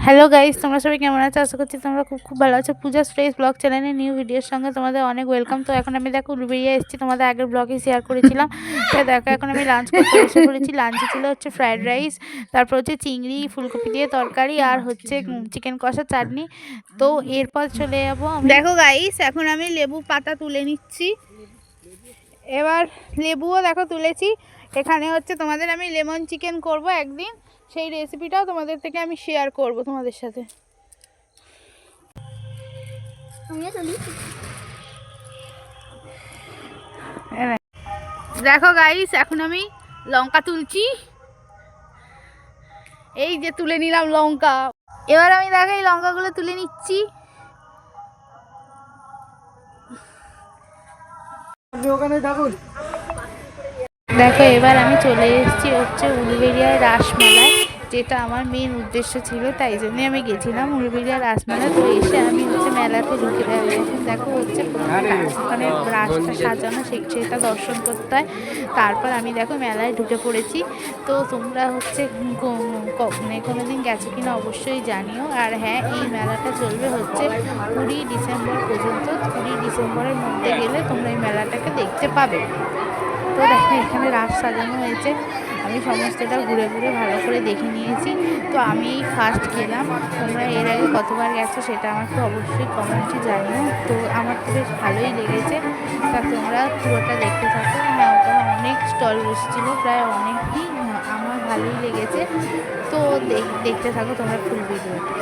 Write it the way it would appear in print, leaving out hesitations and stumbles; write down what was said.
Hello guys, তোমরা সবাই কেমন আছো? আশা করছি তোমরা খুব ভালো আছো। পূজাস ফ্রেশ ব্লগ চ্যানেলের নিউ ভিডিওর সঙ্গে তোমাদের অনেক ওয়েলকাম। তো এখন আমি দেখো উলুবেড়িয়া এসেছি, তোমাদের আগের ব্লগে শেয়ার করেছিলাম। তো দেখো এখন আমি লাঞ্চ করতে বসে পড়েছি। লাঞ্চে ছিল হচ্ছে ফ্রায়েড রাইস, তারপর হচ্ছে চিংড়ি ফুলকপি দিয়ে তরকারি, আর হচ্ছে চিকেন কষা চাটনি। তো এরপর চলে যাবো আমি। দেখো গাইস, এখন আমি লেবু পাতা তুলে নিচ্ছি। এবার লেবুও দেখো তুলেছি। এখানে হচ্ছে তোমাদের আমি লেমন চিকেন করব একদিন, সেই রেসিপিটাও তোমাদের থেকে আমি শেয়ার করব তোমাদের সাথে। দেখো গাইস, এখন আমি লঙ্কা তুলছি। এই যে তুলে নিলাম লঙ্কা। এবার আমি দেখো এই লঙ্কাগুলো তুলে নিচ্ছি। দেখো এবার আমি চলে এসেছি হচ্ছে উলুবেড়িয়ার রাসমেলায়, যেটা আমার মেন উদ্দেশ্য ছিল, তাই জন্যই আমি গেছিলাম উলুবেড়িয়ার রাসমেলা। তো এসে আমি হচ্ছে মেলাতে ঢুকে এখন দেখো হচ্ছে ওখানে রাসটা সাজানো, সেটা দর্শন করতে হয়। তারপর আমি দেখো মেলায় ঢুকে পড়েছি। তো তোমরা হচ্ছে কোনোদিন গেছো কিনা অবশ্যই জানিও। আর হ্যাঁ, এই মেলাটা চলবে হচ্ছে 20 ডিসেম্বর পর্যন্ত। 20 ডিসেম্বরের মধ্যে গেলে তোমরা এই মেলাটাকে দেখতে পাবে। তো দেখো এখানে রাস সাজানো হয়েছে, আমি সমস্তটা ঘুরে ঘুরে ভালো করে দেখে নিয়েছি। তো আমি ফার্স্ট গেলাম। তোমরা এর আগে কতবার গেছো সেটা আমাকে অবশ্যই কমেন্টে জানিও। তো আমার তো বেশ ভালোই লেগেছে। তা তোমরা পুরোটা দেখতে থাকো। হ্যাঁ, ওখানে অনেক স্টল বসেছিলো, প্রায় অনেকই। আমার ভালোই লেগেছে। তো দেখতে থাকো তোমরা ফুল ভিডিওটা।